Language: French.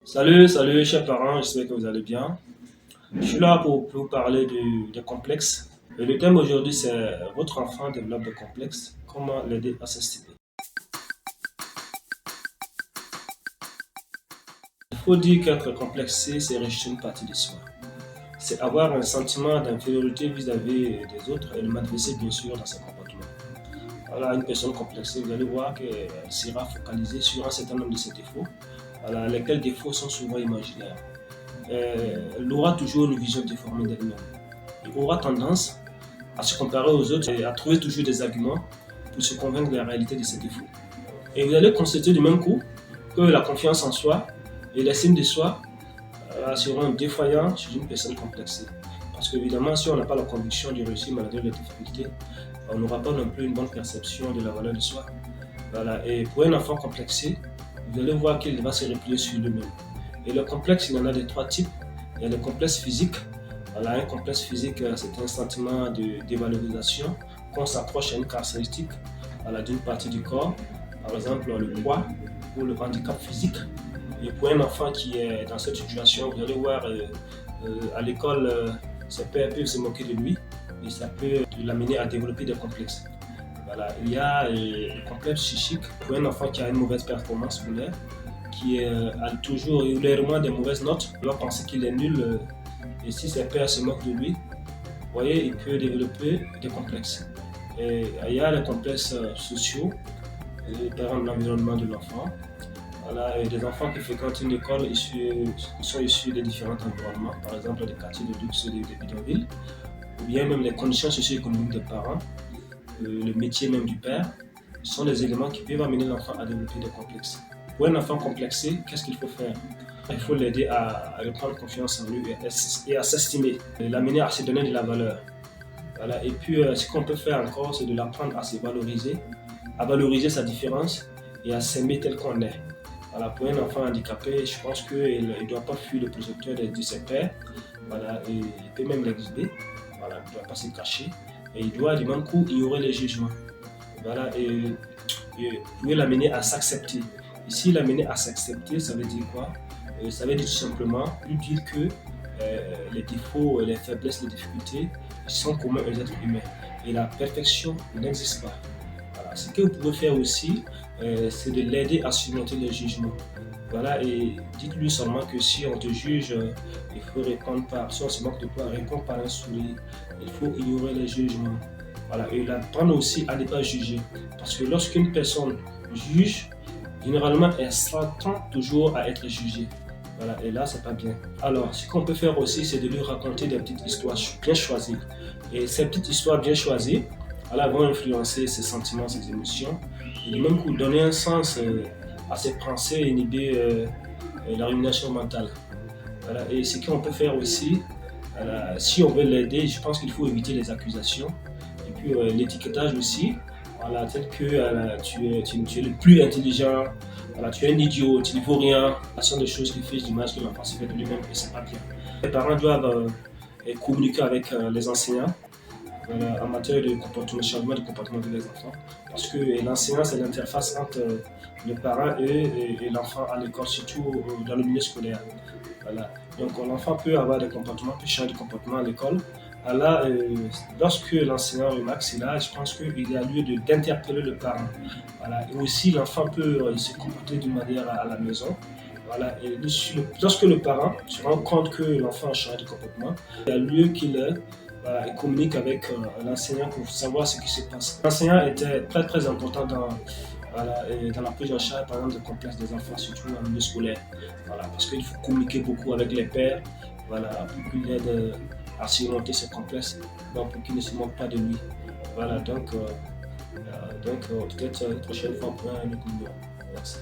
Salut chers parents, j'espère que vous allez bien. Je suis là pour vous parler des complexes. Et le thème aujourd'hui c'est votre enfant développe des complexes, comment l'aider à s'estimer. Il faut dire qu'être complexé, c'est rejeter une partie de soi. C'est avoir un sentiment d'infériorité vis-à-vis des autres et le manifester bien sûr dans ses comportements. Voilà, une personne complexée, vous allez voir qu'elle sera focalisée sur un certain nombre de ses défauts, voilà, lesquels défauts sont souvent imaginaires. Elle aura toujours une vision déformée d'elle-même. Elle aura tendance à se comparer aux autres et à trouver toujours des arguments pour se convaincre de la réalité de ses défauts. Et vous allez constater du même coup que la confiance en soi et l'estime de soi seront défaillants chez une personne complexée. Parce qu'évidemment, si on n'a pas la conviction de réussir malgré les difficultés, on n'aura pas non plus une bonne perception de la valeur de soi. Voilà. Et pour un enfant complexé, vous allez voir qu'il va se replier sur lui-même. Et le complexe, il y en a de trois types. Il y a le complexe physique. Voilà, un complexe physique, c'est un sentiment de dévalorisation qu'on s'approche à une caractéristique d'une partie du corps, par exemple le poids ou le handicap physique. Et pour un enfant qui est dans cette situation, vous allez voir à l'école, ses pairs peuvent se moquer de lui et ça peut l'amener à développer des complexes. Voilà. Il y a le complexe psychique pour un enfant qui a une mauvaise performance scolaire, qui a toujours régulièrement des mauvaises notes. Il va penser qu'il est nul et si ses pairs se moquent de lui, vous voyez, il peut développer des complexes. Et il y a les complexes sociaux, dans l'environnement de l'enfant. Voilà, et des enfants qui fréquentent une école sont issus de différents environnements, par exemple des quartiers de luxe, des bidonvilles, ou bien même les conditions socio-économiques des parents, le métier même du père, sont des éléments qui peuvent amener l'enfant à développer des complexes. Pour un enfant complexé, qu'est-ce qu'il faut faire? Il faut l'aider à reprendre confiance en lui et à s'estimer, l'amener à se donner de la valeur. Voilà. Et puis, ce qu'on peut faire encore, c'est de l'apprendre à se valoriser, à valoriser sa différence et à s'aimer tel qu'on est. Voilà. Pour un enfant handicapé, je pense qu'il ne doit pas fuir le projecteur de ses pairs. Voilà. Et il peut même l'exhiber. Voilà. Il ne doit pas se cacher. Et il doit du même coup ignorer les jugements. Voilà. Et vous pouvez l'amener à s'accepter. Ici, l'amener à s'accepter, ça veut dire quoi? Ça veut dire tout simplement lui dire que les défauts, les faiblesses, les difficultés sont communs aux êtres humains. Et la perfection n'existe pas. Voilà. Ce que vous pouvez faire aussi, c'est de l'aider à surmonter les jugements. Voilà, et dites-lui seulement que si on te juge, il faut répondre par, si on se moque de toi, répondre par un sourire. Il faut ignorer les jugements. Voilà, et l'apprendre aussi à ne pas juger. Parce que lorsqu'une personne juge, généralement, elle s'attend toujours à être jugée. Voilà, et là, c'est pas bien. Alors, ce qu'on peut faire aussi, c'est de lui raconter des petites histoires bien choisies. Et ces petites histoires bien choisies, voilà, vont influencer ses sentiments, ses émotions, et du même coup donner un sens à ses pensées et inhiber la rumination mentale. Voilà, et ce qu'on peut faire aussi, voilà, si on veut l'aider, je pense qu'il faut éviter les accusations. Et puis l'étiquetage aussi, voilà, tel que tu es le plus intelligent, voilà, tu es un idiot, tu ne vaux rien. Ce sont des choses qui font l'image que l'enfant se fait de lui-même et c'est pas bien. Les parents doivent communiquer avec les enseignants, voilà, en matière de comportement, changement de comportement des enfants. Parce que l'enseignant, c'est l'interface entre le parent et l'enfant à l'école, surtout dans le milieu scolaire. Voilà. Donc l'enfant peut avoir des comportements, peut changer de comportement à l'école. Alors, lorsque l'enseignant remarque cela, je pense qu'il y a lieu d'interpeller le parent. Voilà. Et aussi, l'enfant peut se comporter d'une manière à la maison. Voilà. Et lorsque le parent se rend compte que l'enfant a changé de comportement, il y a lieu qu'il communique avec l'enseignant pour savoir ce qui se passe. L'enseignant était très très important dans la prise en charge, par exemple, des complexes des enfants, surtout dans le milieu scolaire. Voilà, parce qu'il faut communiquer beaucoup avec les pairs, voilà, pour qu'ils aident à surmonter ces complexes, donc pour qu'ils ne se moquent pas de lui. Voilà, donc peut-être une prochaine fois pour un autre numéro. Merci.